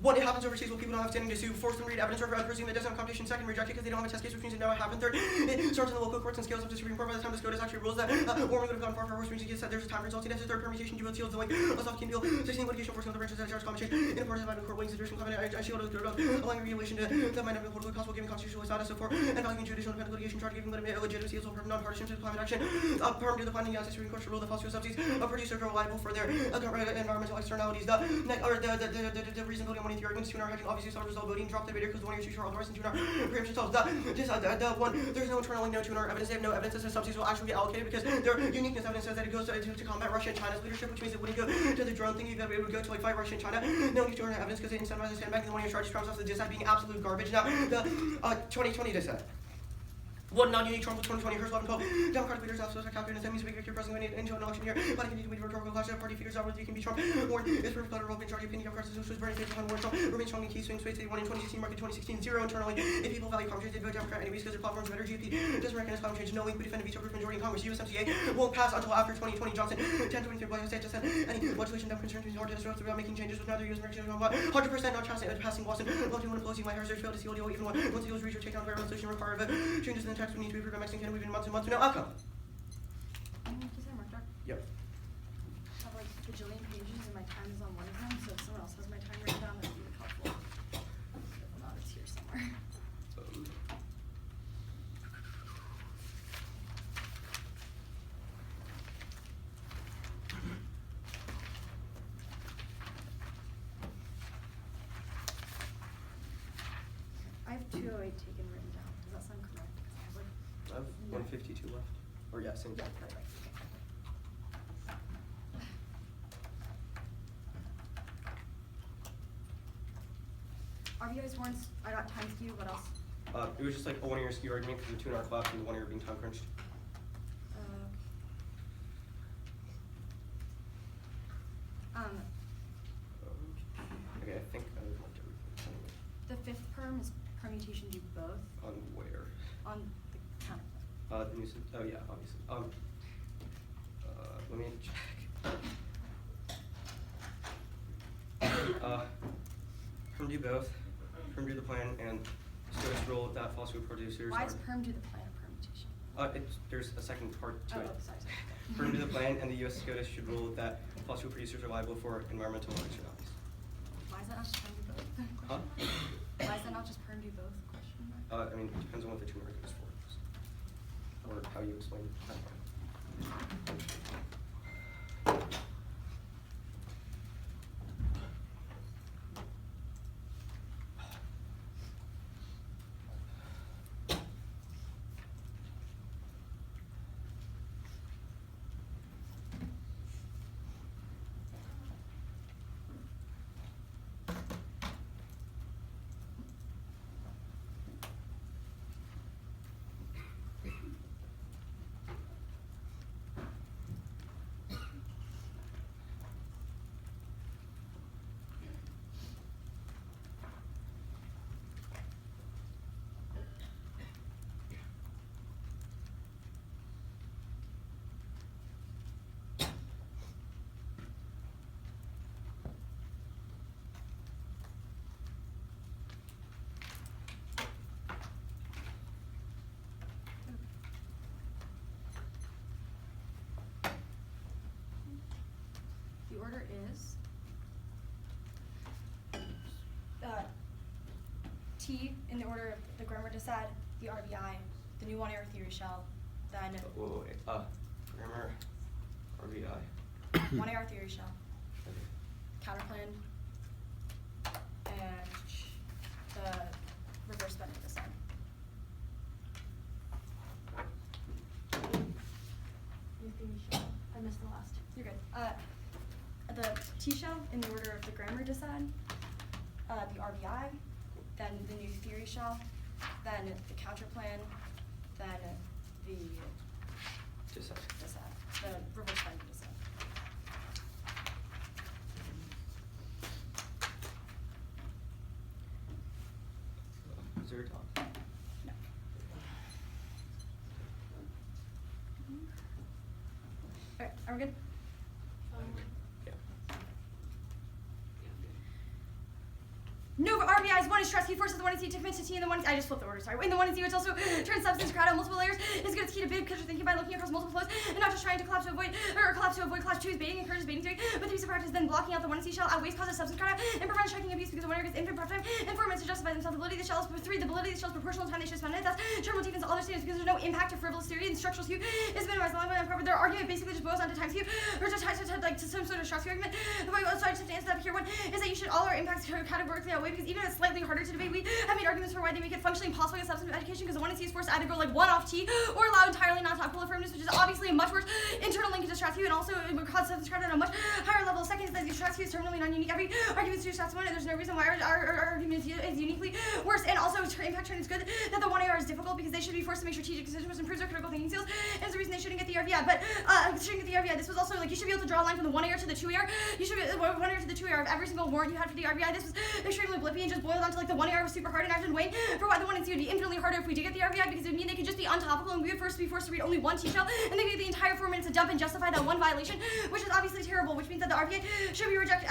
One, it happens overseas when people don't have standing to sue. Force them to read evidence or presume it doesn't have competition. Second, reject it because they don't have a test case, which means it never happened. Third, it starts in the local courts and scales up to Supreme Court. By the time this SCOTUS actually rules that warming would have gone far worse, means it said there's a time for resulting. That's the third permutation. Dual seals the way a soft appeal. 16, litigation forcing the branches that charge common change. In accordance with the court weighing situation covenant. I shield the allowing regulation to the mind of the political possible giving constitutional status so forth and valuing judicial independent litigation charge giving legitimacy as well for non-partisan to climate action. Perm to the finding the Supreme Court should rule the fossil subsidies of producers are liable for their environmental externalities. The reasonability of money theory arguments to our hedging obviously solves result voting drop the debater because one of your two are otherwise and two are preemption solves the one there's no internal link, no tuner evidence. They have no evidence that the subsidies will actually get allocated because their uniqueness evidence says that it goes to combat Russia and China's leadership, which means it wouldn't go to the drone thing. It would go to like fight Russia and China. No new tuner evidence because they incentivize the sandbag. The one year charges promise off the dissent being absolute garbage. Now the 2020 dissent. One non-unique Trump with 2020 Hearst 1112 Democratic leaders also calculated that means big victory president into an election year. But I continue to wait for rhetorical clash. Party figures out whether you can be Trump. Warren is proof that a Republican majority opinion Democrats was very faithful on Warren Trump remains strong in key swing states. They won in 2016, market 2016, zero internally. If people value climate change, they vote Democrat anyways because their platforms are better. GOP doesn't recognize climate change. No link would defend a veto-proof majority in Congress. USMCA won't pass until after 2020. Johnson 1023 Black State just said any legislation that concerns me is hard to disrupt without making changes with neither US nor 100% not passing Boston. Love to want to Pelosi. My hair failed to seal deal even once the deals reach or take down environmental solution require of it. Changes in the text would need to be approved by Mexican Canada. We've been months and months to no outcome. Yep. I have like bajillion pages and my time is on one of them, so if someone else has my time written down, that would be helpful. If not, it's here somewhere. I have 208 taken written down. Does that sound correct? Because I have like I have 152 left. Or yeah, same thing. right. RBI's warrants, I got time skew, what else? It was just like a 1 year skew argument because the 2 hour collapse and the 1 year being time crunched. Okay, I think I would like to everything. The fifth perm is permutation do both On where? on the counterclaim. The nuisance. Oh yeah, obviously. Let me check. Perm do both. Perm do the plan and SCOTUS rule that fossil producers. Why are, is perm do the plan of permutation? There's a second part to it. Sorry. Perm do the plan and the U.S. SCOTUS should rule that fossil producers are liable for environmental externalities. Why is that not just perm do both? Huh? Why is that not just perm do both? Question mark. I mean, it depends on what the tuner is for, or how you explain that part. The order is T in the order of the grammar decide, the RBI, the new one-air theory shell, then Wait. Grammar, RBI. one-air theory shell, counterplan, and the reverse bend of the sun. New theory shell. I missed the last. You're good. The T shell in the order of the grammar decide, the RBI, then the new theory shell, then the counterplan, then the Just a second. decide, the reverse bend of the sun. Is there a talk? No. Alright, are we good? Yeah. one is stress key force, the one is T, tickment to T, and the one is, I just flipped the order, sorry. And the one is U, which also turns substance crowd out multiple layers. It's good as key to bid because you're thinking by looking across multiple flows and not just trying to collapse to avoid class 2 is baiting, encourages baiting 3, but 3 is practice, then blocking out the 1 C shell outweighs causes substance crowd out and prevents striking abuse because the winner gets infinite prep time and 4 minutes to justify themselves. The validity of the shell is 3, the validity of the shell is proportional to time they should spend it. That's terminal defense all their students because there's no impact to frivolous theory and structural skew is minimized. Their argument basically just boils down to time skew or to some sort of stress skew argument. The way I'll start to answer that here one is that you should all our impacts categorically outweigh because even if it's slightly harder to debate, we have made arguments for why they make it functionally impossible in substantive education because the 1 C is forced to either go like 1 off T or allow entirely non-topical affirmatives, which is obviously a much worse internal linkage to stress skew and also it would cause substance crowd at a much higher level. Second is that the stress skew is terminally non-unique. Every argument to stress 1 and there's no reason why our argument is uniquely worse. And also impact turn is good that the 1AR is difficult because they should be forced to make strategic decisions which improves their critical thinking skills and it's the reason they shouldn't get the RVI. But shouldn't get the RVI. This was also like you should be able to draw a line from the 1AR to the 2AR. You should be 1AR to the 2AR of every single warrant you had for the RVI. This was extremely blippy and just boiled down to like the 1AR was super hard and I've been waiting for why the 1 C would be infinitely harder if we did get the RVI because it would mean they could just be untopical and we would first be forced to read only 1 T shell and they get the entire 4 minutes to dump and justify that 1 violation, which is obviously terrible, which means that the RVI should be rejected.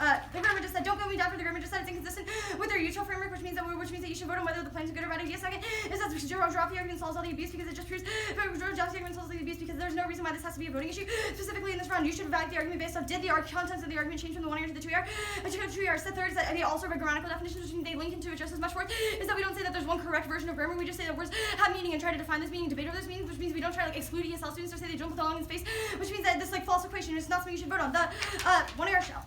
The government just said don't go me down for the government just said it's inconsistent with their usual framework, which means that you should vote on whether the plan is a good or bad idea. Second is that drop the argument solves all the abuse because it just proves drop the argument solves all the abuse because there's no reason why this has to be a voting issue. Specifically in this round, you should evaluate the argument based off did the contents of the argument change from the 1AR to the 2AR. The 2AR. The third is that they also have grammatical definitions, which means they link into it just as much. Fourth is that we don't say that there's one correct version of grammar. We just say that words have meaning and try to define this meaning, debate over this meaning, which means we don't try to like exclude ESL students or say they don't belong in space, which means that this like false equation is not something you should vote on. The 1AR shell.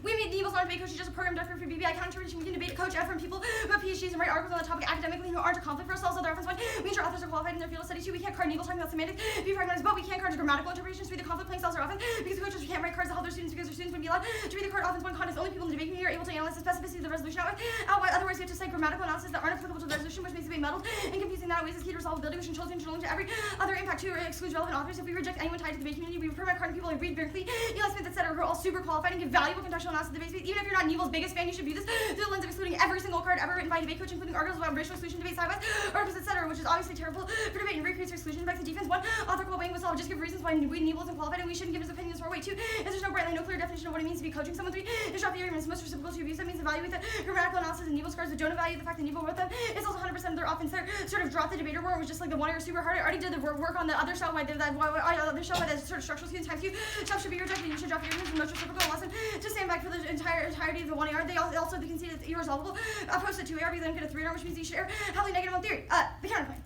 We made Neeble's non-debate coach, just a program director for BBI counter-interpretation. We can debate coach out from people who have PhDs and write articles on the topic academically who aren't a conflict for ourselves. So the reference one, we ensure authors are qualified in their field of study too. We can't card Neeble talking about semantics, be pragmatist, but we can't card grammatical interpretations. Read the conflict playing styles are often because coaches we can't write cards to help their students because their students wouldn't be allowed to read the card. Often one context only people in the debate community are able to analyze the specificity of the resolution outway. Otherwise, we have to cite grammatical analysis that aren't applicable to the resolution, which makes it be muddled and confusing. That ways is key to resolvability, which controls controlling to every other impact too, or excludes relevant authors. If we reject anyone tied to the debate community, we permit carding people like Reed Berkeley, Eli Smith, etc., who are all super qualified and give valuable contextual analysis of the debate space. Even if you're not Neeble's biggest fan, you should view this through the lens of excluding every single card ever written by a debate coach, including articles about racial exclusion debates, sidewise, articles, etc., which is obviously terrible for debate and recreates exclusion back to defense. One, author Weighing was solved. Just give reasons why Neeble isn't qualified and we shouldn't give his opinions for weight. Two, is there's no bright line, no clear definition of what it means to be coaching someone. Three, is drop the arguments most reciprocal to abuse. That means evaluate the grammatical analysis of Neeble's cards, but don't evaluate the fact that Neeble wrote them. It's also 100% of their offense there. Sort of drop the debater war, it was just like the 1AR super hard. I already did the work on the other show, why that sort of structural students times you. Stuff should be rejected. You should drop the arguments and most reciprocal lesson to stand back for the entirety of the 1AR. They also can see it's irresolvable. Opposed to 2AR, we then get a 3AR, which means you should err heavily negative on theory. The counterpoint.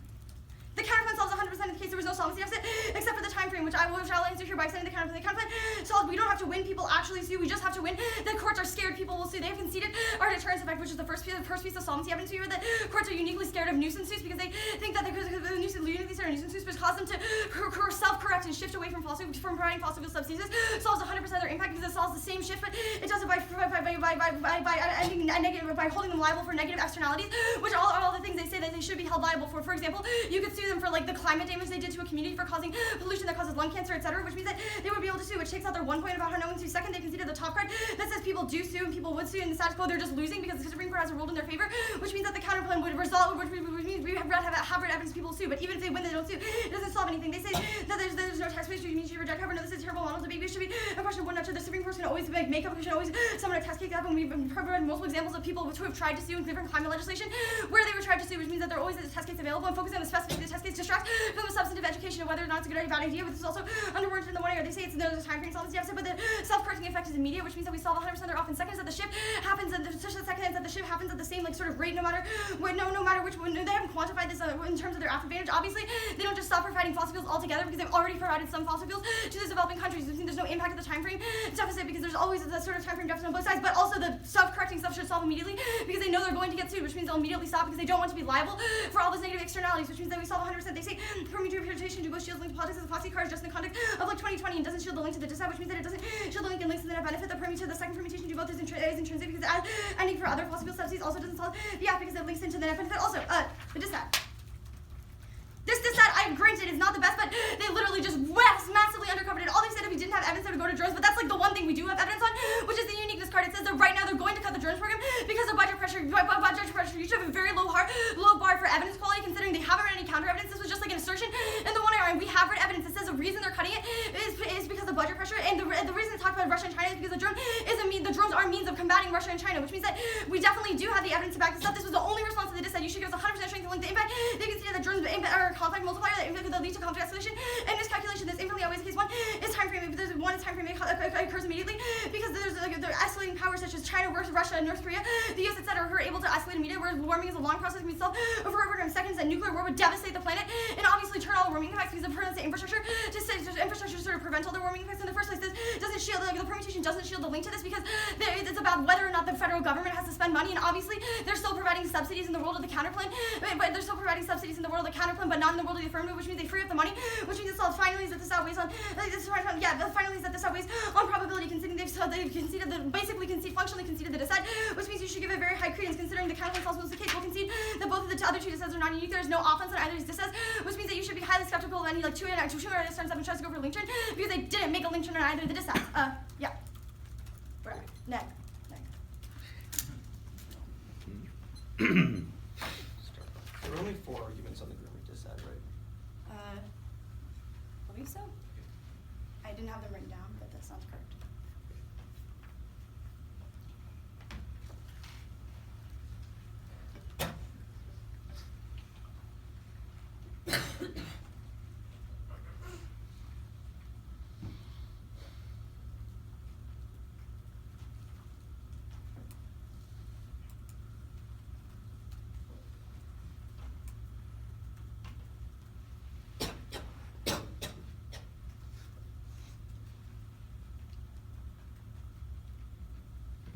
The counterpoint solves 100% in the case there was no solvency deficit, except for the time frame, which I will answer here by extending the counterpoint. The counterpoint solves we don't have to win, people actually sue, we just have to win. The courts are scared, people will sue. They have conceded our deterrence effect, which is the first piece of solvency evidence here, that courts are uniquely scared of nuisance suits because they think that the nuisance suits which cause them to self-correct and shift away from providing fossil fuel subsidies solves 100% of their impact because it solves the same shift, but it does it by holding them liable for negative externalities, which are all the things they say that they should be held liable for. For example, you could sue them for like the climate damage they did to a community for causing pollution that causes lung cancer, etc., which means that they would be able to sue, which takes out their 1 point about how no one sues. Second, they conceded the top card that says people do sue and people would sue, and the status quo they're just losing because the Supreme Court has ruled in their favor, which means that the counterpoint would result, which means we have evidence people sue, but even if they win, they don't sue. It doesn't solve anything. They say that there's no test case, which means you reject cover. No, this is a terrible model debate. We should be a question one up to the Supreme Court can always make up. We should always summon a test case up, and we've provided multiple examples of people who have tried to sue in different climate legislation where they were tried to sue, which means that there always is a test case available, and focusing on the specificity of the test case distracts from the substantive education of whether or not it's a good or bad idea. But this is also underworked in the 1AR. They say there's a time frame solvency deficit, but the self-correcting effect is immediate, which means that we solve 100% of their often. Second is that the shift happens, and the second is that the shift happens at the same like sort of rate, no matter which one. They haven't quantified this in terms of their advantage. Obviously, they don't just stop providing fossil fuels altogether because they've already provided some fossil fuels to the developing countries. Which means there's no impact of the time frame deficit because there's always a sort of time frame deficit on both sides. But also the self-correcting stuff should solve immediately because they know they're going to get sued, which means they'll immediately stop because they don't want to be liable for all those negative externalities. Which means that we solve 100%. They say permutation interpretation to both shields link to politics as a proxy card is just in the context of like 2020 and doesn't shield the link to the dissent, which means that it doesn't shield the link and links to the net benefit. The second permutation to both is intrinsic because as ending for other fossil fuel subsidies also doesn't solve the app because it links into the net benefit. Also, the dissent. This dissent, I granted, is not the best, but they literally just massively undercovered it. All they said if we didn't have evidence, they would go to drones, but that's like the one thing we do have evidence on, which is the uniqueness card. It says that right now they're going to cut the drones program because of budget pressure. You should have a very low bar for evidence quality considering they haven't read any counter evidence. This was just like an assertion in the 1AR, and we have read evidence. It says the reason they're cutting it is because of budget pressure, and the reason it's talked about of Russia and China is because the drones are means of combating Russia and China, which means that we definitely do have the evidence to back this up. This was the only response to the dissent. You should give us 100% strength to link the impact. They conceded that drones are conflict multiplier that impact could lead to conflict escalation. And this calculation, this infinitely outweighs case one is time frame. There's one is time frame occurs immediately because there's escalating powers such as China versus Russia and North Korea, the US, etc., who are able to escalate immediately, whereas warming is a long process in itself. Over in seconds, that nuclear war would devastate the planet and obviously turn all warming effects because of permanent infrastructure to sort of prevent all the warming effects in the first place. This doesn't shield the permutation doesn't shield the link to this because it's about whether or not the federal government has to spend money, and obviously they're still providing subsidies in the world of the counterplan, but they're still providing subsidies in the world of the counterplan, but not in the world of the affirmative, which means they free up the money, which means it's finally that this outweighs on probability, considering they've functionally conceded the dissent, which means you should give it very high credence considering the counterplan false was the case. We'll concede that both of the other two dissents are not unique. There is no offense on either of these dissents, which means that you should be highly skeptical of any like two times I've tries to go for a link turn because they didn't make a link turn on either of the dissents. Yeah. Whatever. Next. There were only 4 arguments on the grammar dissent, right? I believe so. I didn't have them written down, but that sounds correct.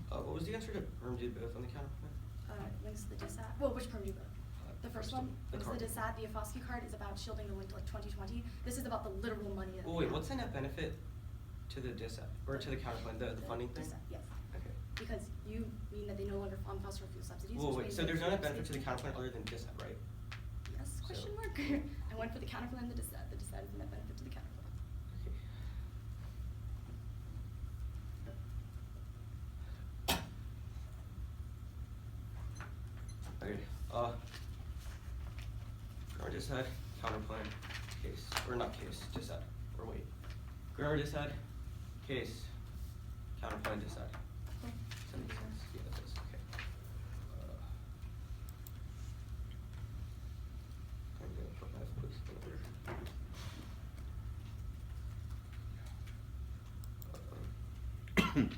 What was the answer to perm did both on the counterpoint? Links to the dissent. Well, which perm do both? The first one, the links to the dissent. The Afosky card is about shielding the link to like 2020. This is about the literal money. That Wait, what's the net benefit to the dissent or to the counterpoint? The funding thing? Dissent, yes. Okay. Because you mean that they no longer fund fossil fuel subsidies. Wait, so there's no net benefit to the counterpoint other than dissent, right? Yes? Question mark. I went for the counterpoint and the dissent. The dissent is the net benefit to the counterpoint. Okay. Grammar dissent, counterpoint, case, or not case, dissent, or wait. Grammar dissent, case, counterpoint, dissent. Does that make sense? Yeah, that does. Okay. I'm gonna put my foot in order. Okay.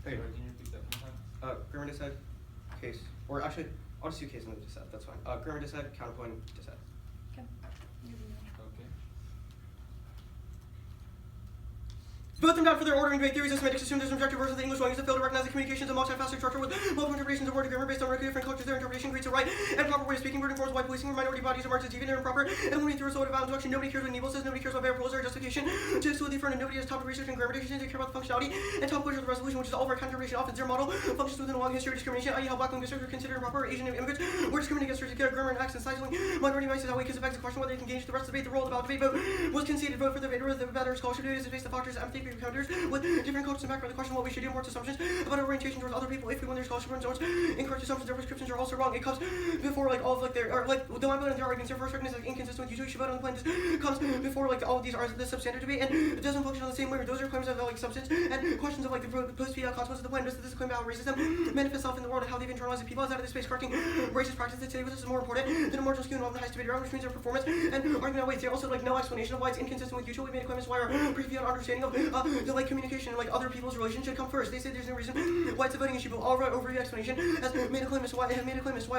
Sorry, can you repeat that one time? Grammar dissent, case, or actually, I'll just do case and then dissent, that's fine. Grammar dissent, counterpoint, dissent. Okay. Okay. Both them down for their ordering debate theories and semantics assume there's an objective version of the English language that fail to recognize the communications of multifaceted structure with multiple interpretations of word grammar based on different cultures. Their interpretation creates a right and proper way of speaking, wording forms white policing or minority bodies or marks as deviant and improper, and when we through a sort of value instruction, nobody cares what Neville says, nobody cares what Bear pulls or justification to exclude the front, and nobody has topic research and grammar dictation to care about the functionality and topic of the resolution, which is all of our counter-interpretation often their model functions within a long history of discrimination, i.e. how black linguists are considered improper, Asian immigrants were discriminated against to get grammar and accent sizing, minority minds is how we can affect the question whether they can engage the rest of the debate. The role of the debate vote was conceded vote for the debate, the better scholarship is based on factors empathy counters with different cultures and background. The question what we should do more assumptions about our orientation towards other people if we win their scholarship runs incorrect assumptions. Their prescriptions are also wrong. It comes before like all of like their or like the line and their arguments. Their first recognize like inconsistent with usually should vote on the plan. This comes before like all of these are the substandard debate and it doesn't function on the same way. Those are claims of like substance and questions of like the post-fetal consequences of the plan. Does this claim about racism manifest itself in the world and how they've internalized the people outside of this space correcting racist practices today? This is more important than a marginal skew involved in the highest debate round, which means their performance and argument weights. There's also like no explanation of why it's inconsistent with usual. We made a claim as why our previous understanding of the like communication and like other people's relations should come first. They say there's no reason why it's a voting issue, but all right over the explanation has made a claim as why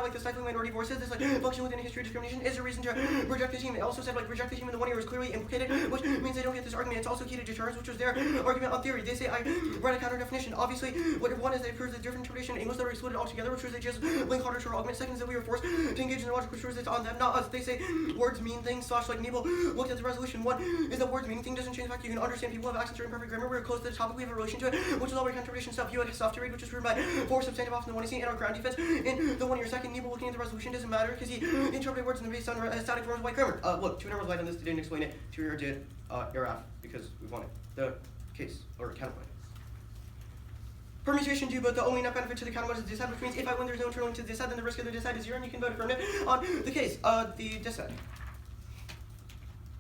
like the stifling minority voices this like function within a history of discrimination is a reason to reject the team. It also said like reject the team in the 1 year is clearly implicated, which means they don't get this argument. It's also key to deterrence, which was their argument on theory. They say I read a counter definition. Obviously, what one is they prove the different interpretation in English that were excluded altogether, which was they just link harder to our argument. Second is that we were forced to engage in the logic, which was it's on them, not us. They say words mean things. Like Nebel looked at the resolution. One is that words meaning thing doesn't change the fact you can understand people have accents to certain perfect grammar. We're close to the topic. We have a relation to it, which is all interpretation stuff. You had soft to read, which is proven by 4 substantive off in the 1AC and our ground defense. In the 1 year second, Nebo looking at the resolution doesn't matter because he interpreted words in the based on static forms of white grammar. Look, 2 numbers light on this. Didn't explain it. 2 year did error F because we wanted the case or counterpoint. Permutation due, but the only net benefit to the counterpoint is the dissent, which means if I win, there's no internal link to the dissent, then the risk of the dissent is 0, and you can vote affirmative on the case. The dissent.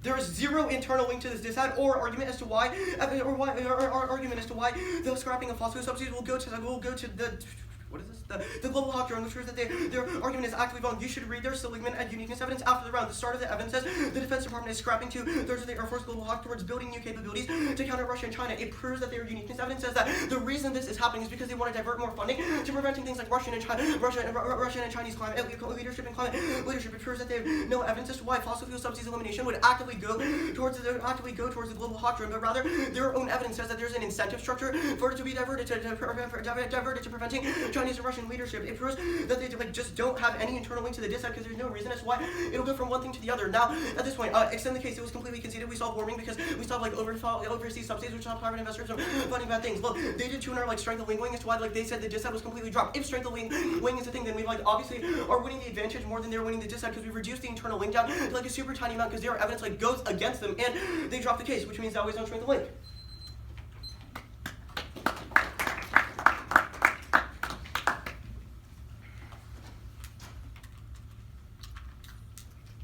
There is 0 internal link to this dissent or argument as to why, argument as to why the scrapping of fossil subsidies will go to the. What is this? The global hawk drone, which proves that their argument is actively wrong. You should read their seligment and uniqueness evidence after the round. The start of the evidence says the Defense Department is scrapping 2/3 of the Air Force global hawk towards building new capabilities to counter Russia and China. It proves that their uniqueness evidence says that the reason this is happening is because they want to divert more funding to preventing things like Russian and Chinese climate leadership and climate leadership. It proves that they have no evidence as to why fossil fuel subsidies elimination would actively go towards the global hawk drone, but rather their own evidence says that there's an incentive structure for it to be diverted to preventing Chinese and Russian leadership. It proves that they just don't have any internal link to the dissent because there's no reason as to why it'll go from one thing to the other. Now, at this point, extend the case. It was completely conceded. We solved warming because we stopped overseas subsidies, which stopped private investors from funding bad things. Look, they did 2 in our strength of wing as to why they said the dissent was completely dropped. If strength of wing is the thing, then we obviously are winning the advantage more than they're winning the dissent because we've reduced the internal link down to a super tiny amount because their evidence goes against them and they dropped the case, which means that always on strength of link.